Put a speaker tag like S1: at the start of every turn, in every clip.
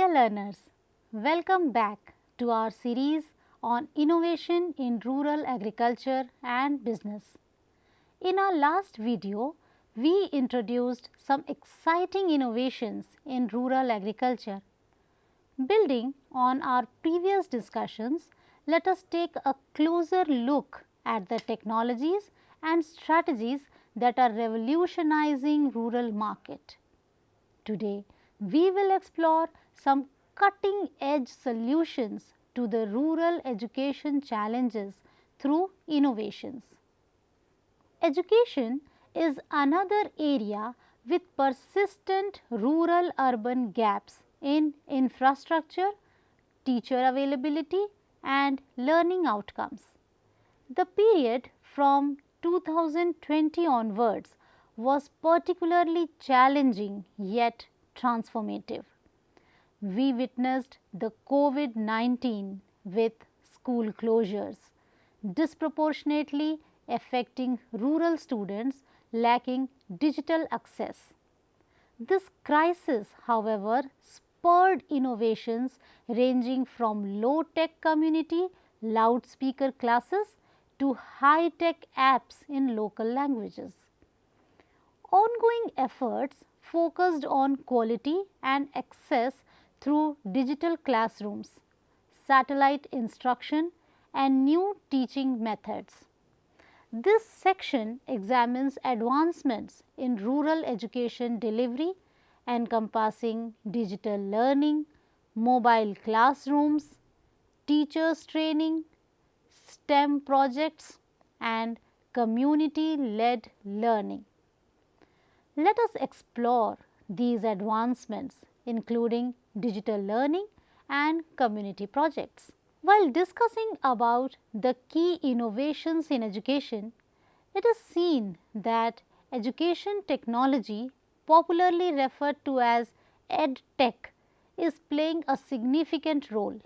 S1: Dear learners, welcome back to our series on innovation in rural agriculture and business. In our last video, we introduced some exciting innovations in rural agriculture. Building on our previous discussions, let us take a closer look at the technologies and strategies that are revolutionizing rural market. Today, we will explore some cutting edge solutions to the rural education challenges through innovations. Education is another area with persistent rural urban gaps in infrastructure, teacher availability and learning outcomes. The period from 2020 onwards was particularly challenging yet transformative. We witnessed the COVID-19 with school closures, disproportionately affecting rural students lacking digital access. This crisis, however, spurred innovations ranging from low-tech community loudspeaker classes to high-tech apps in local languages. Ongoing efforts focused on quality and access through digital classrooms, satellite instruction and new teaching methods. This section examines advancements in rural education delivery encompassing digital learning, mobile classrooms, teachers training, STEM projects and community-led learning. Let us explore these advancements including digital learning and community projects. While discussing about the key innovations in education, it is seen that education technology, popularly referred to as EdTech, is playing a significant role.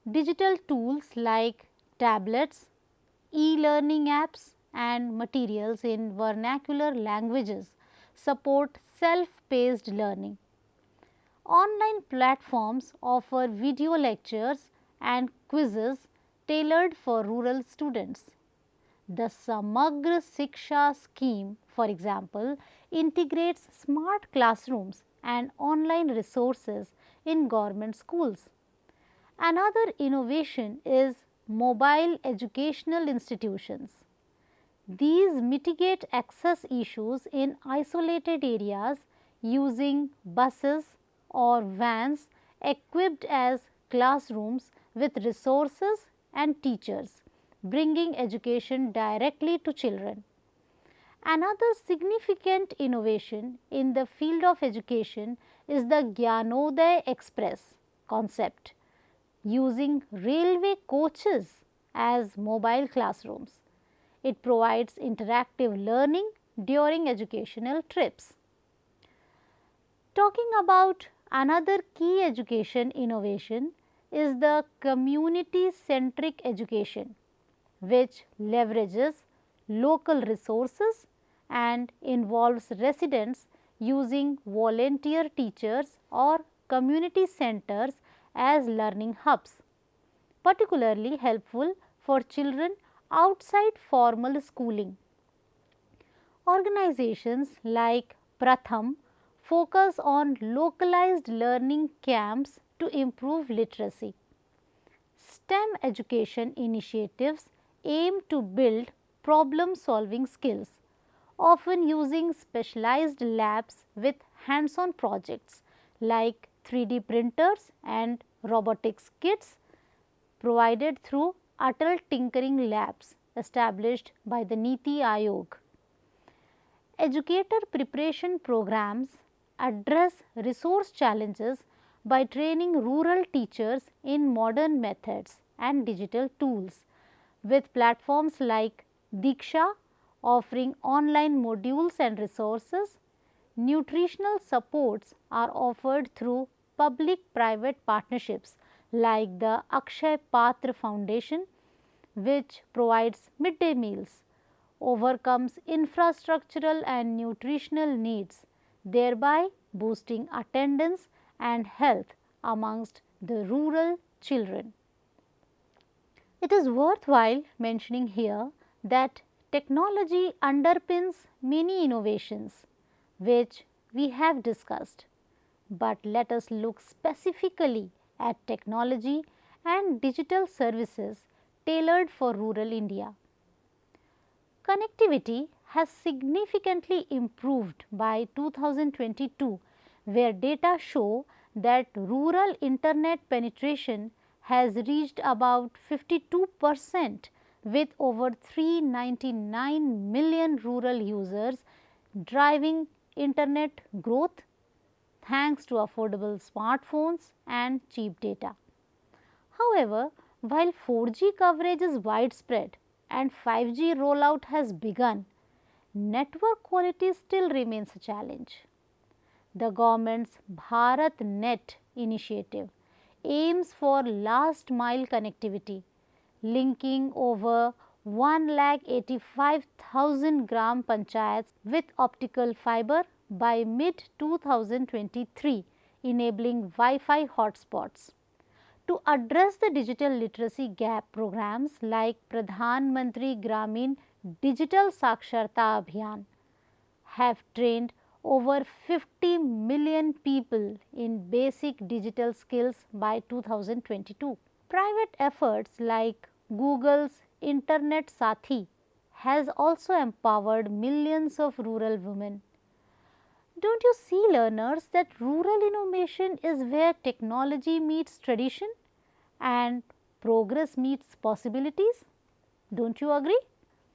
S1: Digital tools like tablets, e-learning apps and materials in vernacular languages support self-paced learning. Online platforms offer video lectures and quizzes tailored for rural students. The Samagra Shiksha scheme, for example, integrates smart classrooms and online resources in government schools. Another innovation is mobile educational institutions. These mitigate access issues in isolated areas using buses or vans equipped as classrooms with resources and teachers, bringing education directly to children. Another significant innovation in the field of education is the Gyanodaya Express concept, using railway coaches as mobile classrooms. It provides interactive learning during educational trips. Talking about another key education innovation is the community-centric education, which leverages local resources and involves residents using volunteer teachers or community centers as learning hubs, particularly helpful for children outside formal schooling. Organizations like Pratham focus on localized learning camps to improve literacy. STEM education initiatives aim to build problem-solving skills, often using specialized labs with hands-on projects like 3D printers and robotics kits provided through Atal Tinkering Labs established by the Niti Aayog. Educator preparation programs address resource challenges by training rural teachers in modern methods and digital tools, with platforms like Diksha offering online modules and resources. Nutritional supports are offered through public-private partnerships like the Akshay Patra Foundation, which provides midday meals, overcomes infrastructural and nutritional needs, thereby boosting attendance and health amongst the rural children. It is worthwhile mentioning here that technology underpins many innovations which we have discussed, but let us look specifically at technology and digital services tailored for rural India. Connectivity has significantly improved by 2022, where data show that rural internet penetration has reached about 52% with over 399 million rural users, driving internet growth thanks to affordable smartphones and cheap data. However, while 4G coverage is widespread and 5G rollout has begun, network quality still remains a challenge. The government's BharatNet initiative aims for last mile connectivity, linking over 1,85,000 gram panchayats with optical fiber by mid 2023, enabling Wi-Fi hotspots. To address the digital literacy gap, programs like Pradhan Mantri Gramin Digital Saksharta Abhiyan have trained over 50 million people in basic digital skills by 2022. Private efforts like Google's Internet Sathi has also empowered millions of rural women. Don't you see, learners, that rural innovation is where technology meets tradition and progress meets possibilities? Don't you agree?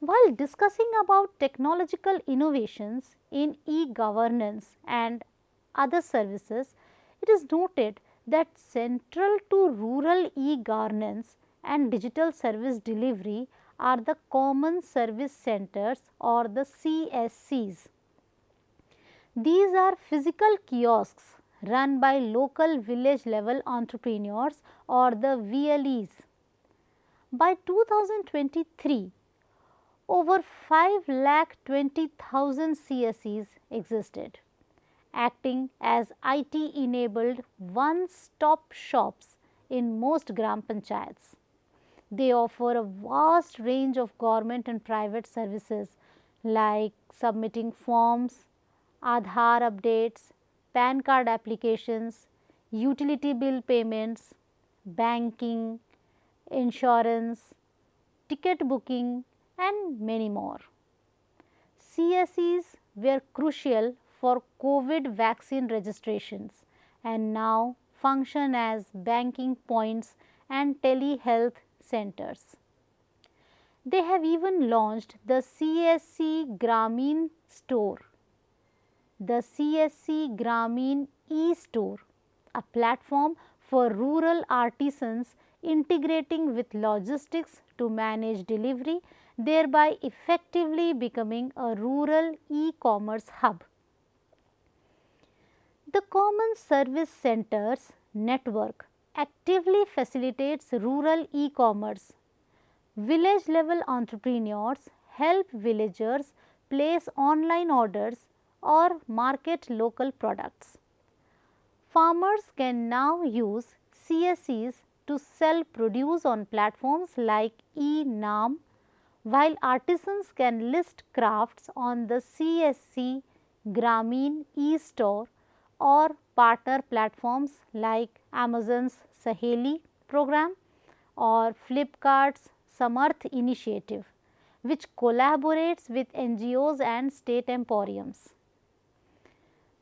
S1: While discussing about technological innovations in e-governance and other services, it is noted that central to rural e-governance and digital service delivery are the Common Service Centers or the CSCs. These are physical kiosks run by local village level entrepreneurs or the VLEs. By 2023, over 5,20,000 CSCs existed, acting as IT enabled one-stop shops in most gram panchayats. They offer a vast range of government and private services like submitting forms, Aadhaar updates, PAN card applications, utility bill payments, banking, insurance, ticket booking and many more. CSEs were crucial for COVID vaccine registrations and now function as banking points and telehealth centers. They have even launched the CSC Gramin Store, the CSC Gramin e-Store, a platform for rural artisans integrating with logistics to manage delivery, thereby effectively becoming a rural e-commerce hub. The Common Service Centers network actively facilitates rural e-commerce. Village level entrepreneurs help villagers place online orders or market local products. Farmers can now use CSCs to sell produce on platforms like eNaam, while artisans can list crafts on the CSC Gramin e-Store or partner platforms like Amazon's Saheli program or Flipkart's Samarth initiative, which collaborates with NGOs and state emporiums.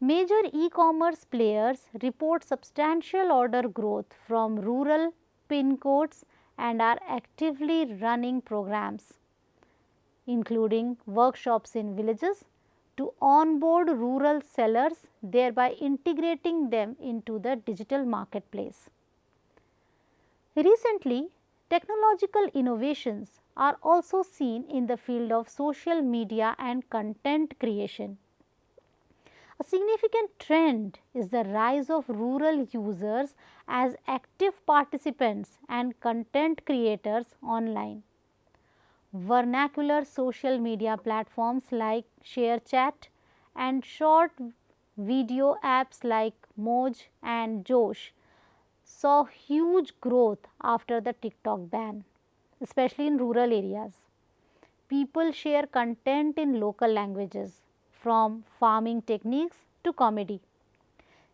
S1: Major e-commerce players report substantial order growth from rural pin codes and are actively running programs, including workshops in villages, to onboard rural sellers, thereby integrating them into the digital marketplace. Recently, technological innovations are also seen in the field of social media and content creation. A significant trend is the rise of rural users as active participants and content creators online. Vernacular social media platforms like ShareChat and short video apps like Moj and Josh saw huge growth after the TikTok ban, especially in rural areas. People share content in local languages, from farming techniques to comedy.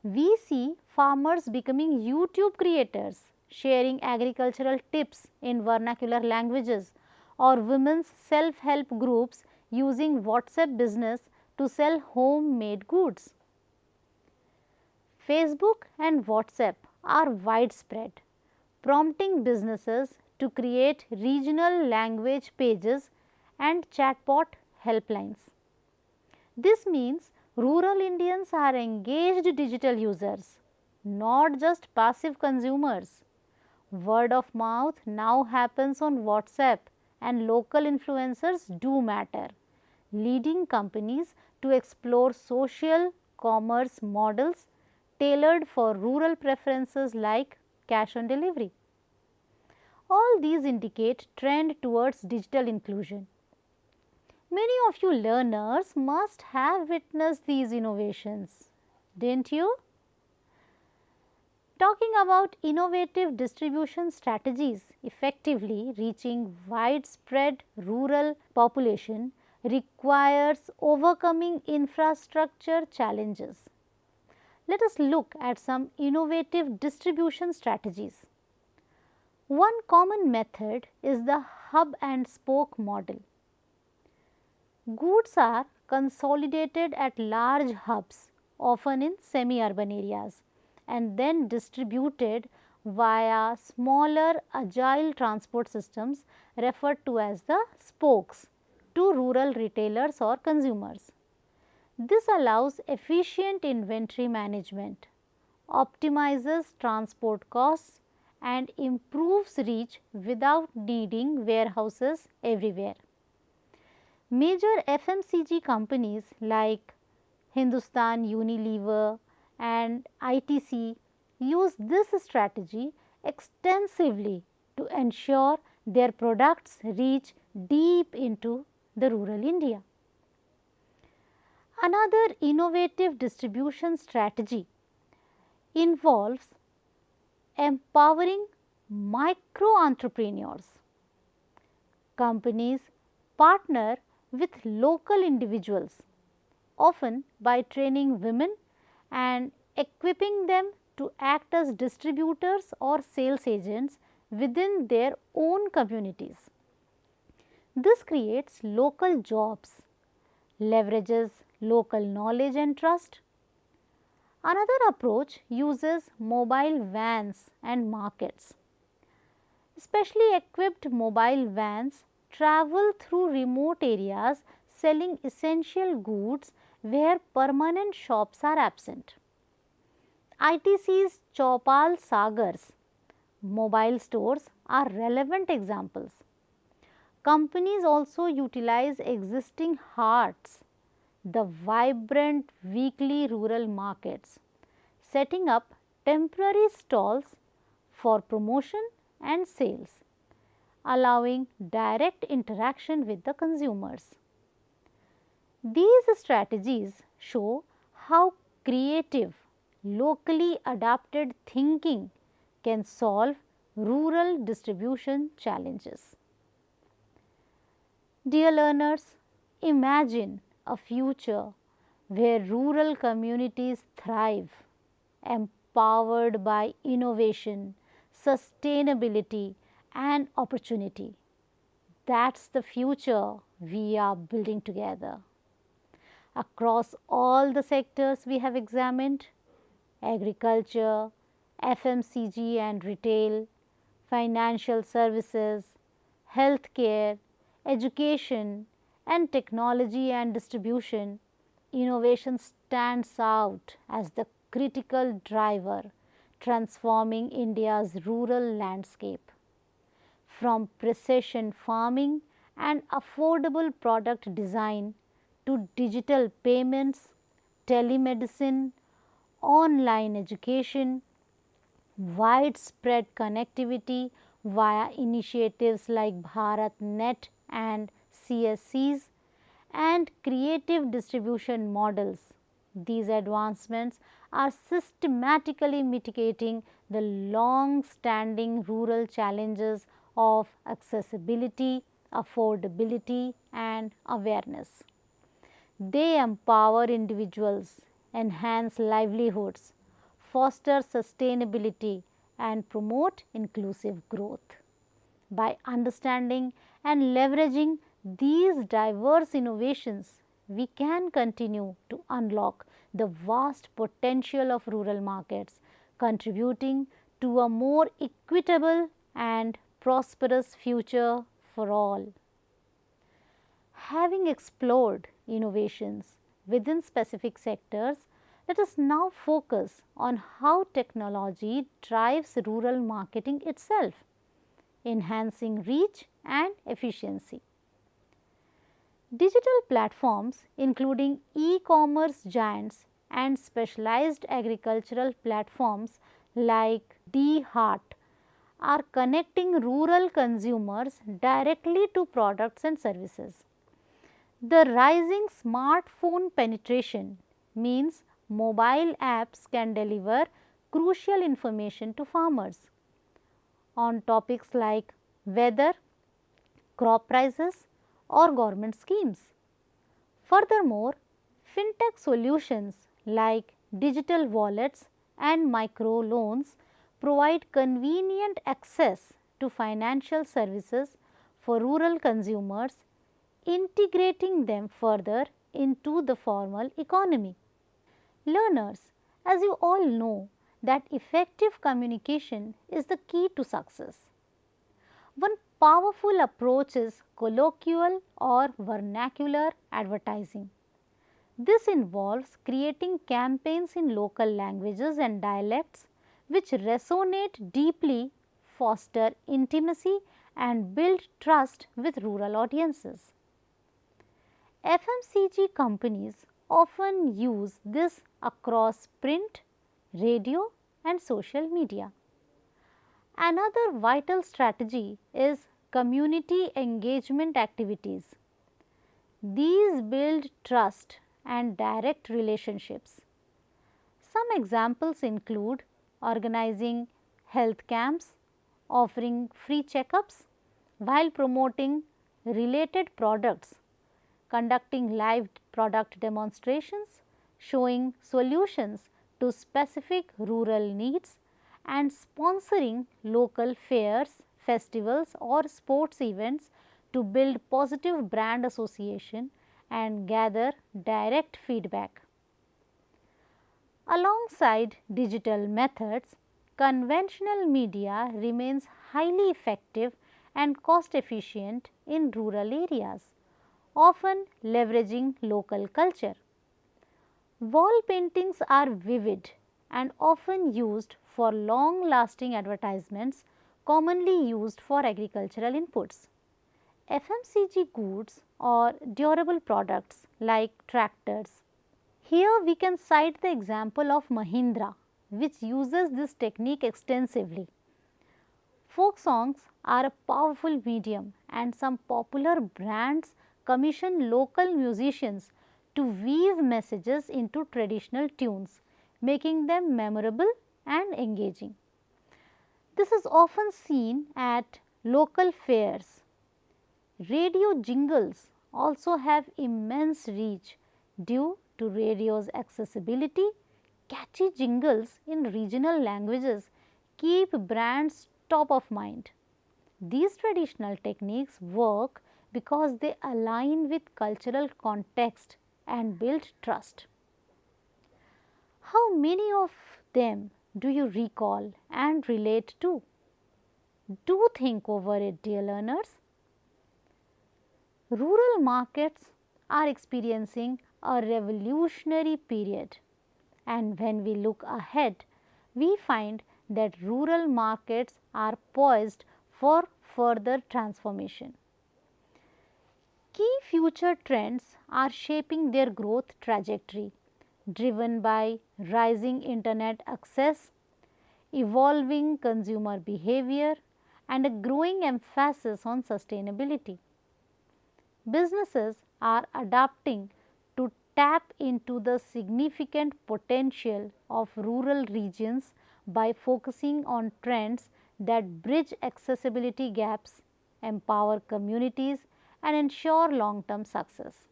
S1: We see farmers becoming YouTube creators, sharing agricultural tips in vernacular languages, or women's self help groups using WhatsApp business to sell homemade goods. Facebook and WhatsApp are widespread, prompting businesses to create regional language pages and chatbot helplines. This means rural Indians are engaged digital users, not just passive consumers. Word of mouth now happens on WhatsApp, and local influencers do matter, leading companies to explore social commerce models tailored for rural preferences like cash on delivery. All these indicate trend towards digital inclusion. Many of you learners must have witnessed these innovations, didn't you? Talking about innovative distribution strategies effectively reaching widespread rural population requires overcoming infrastructure challenges. Let us look at some innovative distribution strategies. One common method is the hub and spoke model. Goods are consolidated at large hubs, often in semi-urban areas, and then distributed via smaller agile transport systems referred to as the spokes to rural retailers or consumers. This allows efficient inventory management, optimizes transport costs, and improves reach without needing warehouses everywhere. Major FMCG companies like Hindustan Unilever and ITC use this strategy extensively to ensure their products reach deep into the rural India. Another innovative distribution strategy involves empowering micro entrepreneurs. Companies partner with local individuals, often by training women and equipping them to act as distributors or sales agents within their own communities. This creates local jobs, leverages local knowledge and trust. Another approach uses mobile vans and markets. Specially equipped mobile vans travel through remote areas selling essential goods where permanent shops are absent. ITC's Chaupal Sagars mobile stores are relevant examples. Companies also utilize existing HARTs, the vibrant weekly rural markets, setting up temporary stalls for promotion and sales, allowing direct interaction with the consumers. These strategies show how creative, locally adapted thinking can solve rural distribution challenges. Dear learners, imagine a future where rural communities thrive, empowered by innovation, sustainability, and opportunity. That's the future we are building together. Across all the sectors we have examined, agriculture, FMCG and retail, financial services, healthcare, education, and technology and distribution, innovation stands out as the critical driver transforming India's rural landscape. From precision farming and affordable product design to digital payments, telemedicine, online education, widespread connectivity via initiatives like BharatNet and CSCs, and creative distribution models, These advancements are systematically mitigating the long standing rural challenges of accessibility, affordability, and awareness. They empower individuals, enhance livelihoods, foster sustainability, and promote inclusive growth. By understanding and leveraging these diverse innovations, we can continue to unlock the vast potential of rural markets, contributing to a more equitable and prosperous future for all. Having explored innovations within specific sectors, let us now focus on how technology drives rural marketing itself, enhancing reach and efficiency. Digital platforms, including e-commerce giants and specialized agricultural platforms like DHeart, are connecting rural consumers directly to products and services. The rising smartphone penetration means mobile apps can deliver crucial information to farmers on topics like weather, crop prices, or government schemes. Furthermore, fintech solutions like digital wallets and micro loans provide convenient access to financial services for rural consumers, integrating them further into the formal economy. Learners, as you all know, that effective communication is the key to success. One powerful approach is colloquial or vernacular advertising. This involves creating campaigns in local languages and dialects which resonate deeply, foster intimacy, and build trust with rural audiences. FMCG companies often use this across print, radio, and social media. Another vital strategy is community engagement activities. These build trust and direct relationships. Some examples include organizing health camps, offering free checkups while promoting related products, conducting live product demonstrations, showing solutions to specific rural needs, and sponsoring local fairs, festivals, or sports events to build positive brand association and gather direct feedback. Alongside digital methods, conventional media remains highly effective and cost efficient in rural areas, often leveraging local culture. Wall paintings are vivid and often used for long lasting advertisements commonly used for agricultural inputs. FMCG goods or durable products like tractors. Here we can cite the example of Mahindra, which uses this technique extensively. Folk songs are a powerful medium, and some popular brands commission local musicians to weave messages into traditional tunes, making them memorable and engaging. This is often seen at local fairs. Radio jingles also have immense reach due to radio's accessibility. Catchy jingles in regional languages keep brands top of mind. These traditional techniques work because they align with cultural context and build trust. How many of them do you recall and relate to? Do think over it, dear learners. Rural markets are experiencing a revolutionary period, and when we look ahead, we find that rural markets are poised for further transformation. Key future trends are shaping their growth trajectory, driven by rising internet access, evolving consumer behavior, and a growing emphasis on sustainability. Businesses are adapting to tap into the significant potential of rural regions by focusing on trends that bridge accessibility gaps, empower communities, and ensure long term success.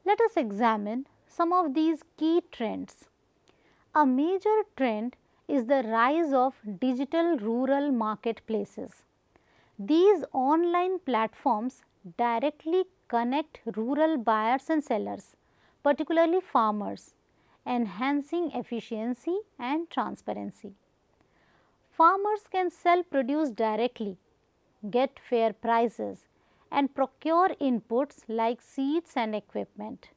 S1: Let us examine some of these key trends. A major trend is the rise of digital rural marketplaces. These online platforms directly connect rural buyers and sellers, particularly farmers, enhancing efficiency and transparency. Farmers can sell produce directly, get fair prices, and procure inputs like seeds and equipment.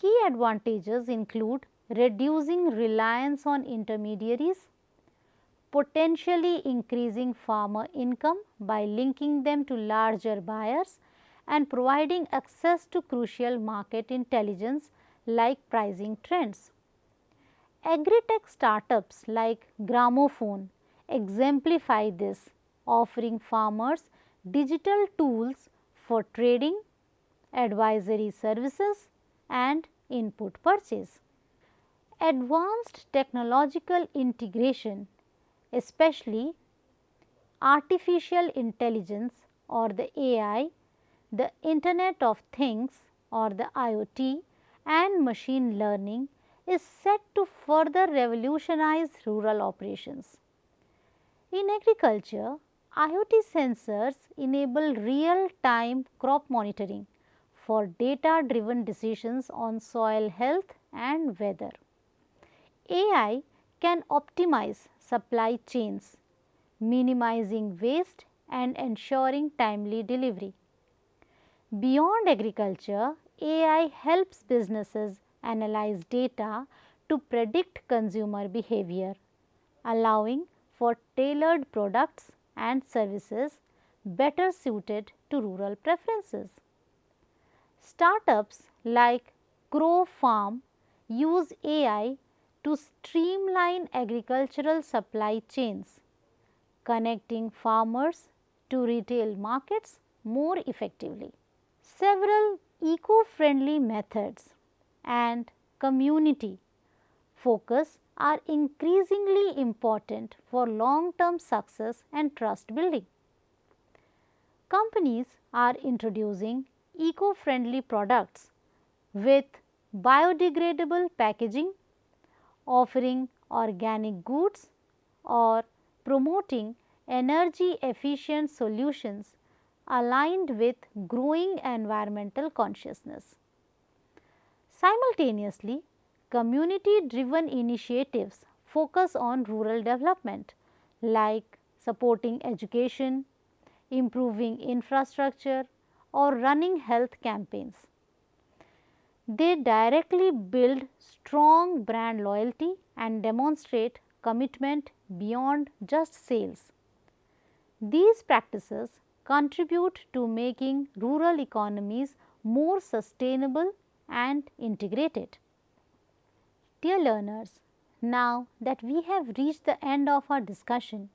S1: Key advantages include reducing reliance on intermediaries, potentially increasing farmer income by linking them to larger buyers, and providing access to crucial market intelligence like pricing trends. Agri-tech startups like Gramophone exemplify this, offering farmers digital tools for trading, advisory services, and input purchase. Advanced technological integration, especially artificial intelligence or the AI, the Internet of Things or the IoT, and machine learning is set to further revolutionize rural operations. In agriculture, IoT sensors enable real-time crop monitoring for data-driven decisions on soil health and weather. AI can optimize supply chains, minimizing waste and ensuring timely delivery. Beyond agriculture, AI helps businesses analyze data to predict consumer behavior, allowing for tailored products and services better suited to rural preferences. Startups like Crow Farm use AI to streamline agricultural supply chains, connecting farmers to retail markets more effectively. Several eco-friendly methods and community focus are increasingly important for long-term success and trust building. Companies are introducing eco-friendly products with biodegradable packaging, offering organic goods, or promoting energy efficient solutions aligned with growing environmental consciousness. Simultaneously, community driven initiatives focus on rural development like supporting education, improving infrastructure, or running health campaigns. They directly build strong brand loyalty and demonstrate commitment beyond just sales. These practices contribute to making rural economies more sustainable and integrated. Dear learners, now that we have reached the end of our discussion,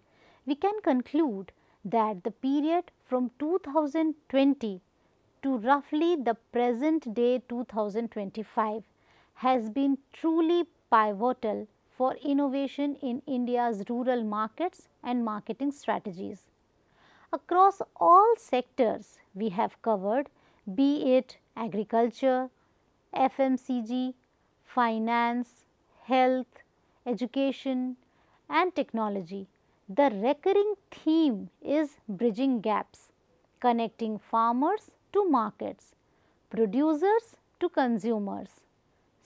S1: we can conclude that the period from 2020 to roughly the present day 2025 has been truly pivotal for innovation in India's rural markets and marketing strategies. Across all sectors we have covered, be it agriculture, FMCG, finance, health, education, and technology, the recurring theme is bridging gaps, connecting farmers to markets, producers to consumers,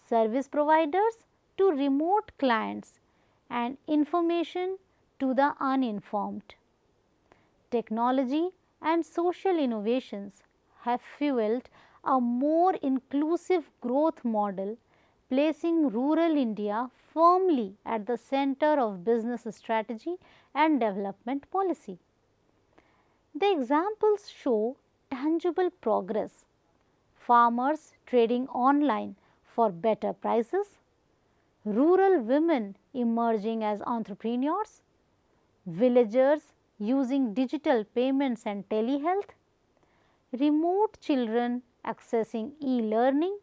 S1: service providers to remote clients, and information to the uninformed. Technology and social innovations have fueled a more inclusive growth model, placing rural India firmly at the center of business strategy and development policy. The examples show tangible progress: farmers trading online for better prices, rural women emerging as entrepreneurs, villagers using digital payments and telehealth, remote children accessing e-learning,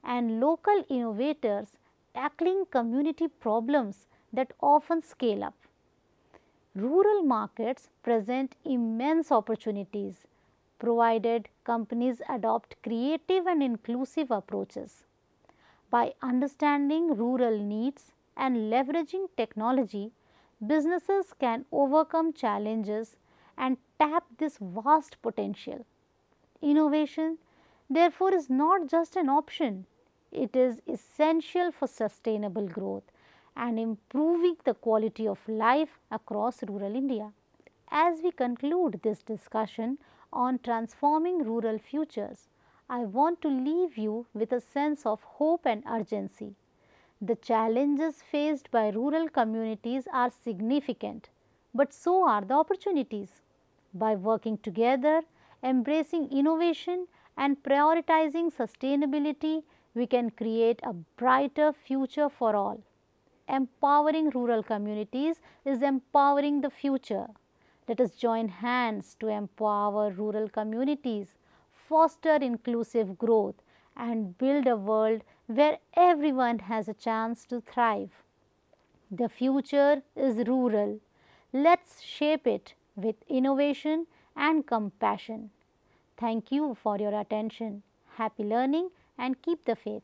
S1: and local innovators tackling community problems that often scale up. Rural markets present immense opportunities provided companies adopt creative and inclusive approaches. By understanding rural needs and leveraging technology, businesses can overcome challenges and tap this vast potential. Innovation, therefore, is not just an option, it is essential for sustainable growth and improving the quality of life across rural India. As we conclude this discussion on transforming rural futures, I want to leave you with a sense of hope and urgency. The challenges faced by rural communities are significant, but so are the opportunities. By working together, embracing innovation, and prioritizing sustainability, we can create a brighter future for all. Empowering rural communities is empowering the future. Let us join hands to empower rural communities, foster inclusive growth, and build a world where everyone has a chance to thrive. The future is rural. Let's shape it with innovation and compassion. Thank you for your attention. Happy learning and keep the faith.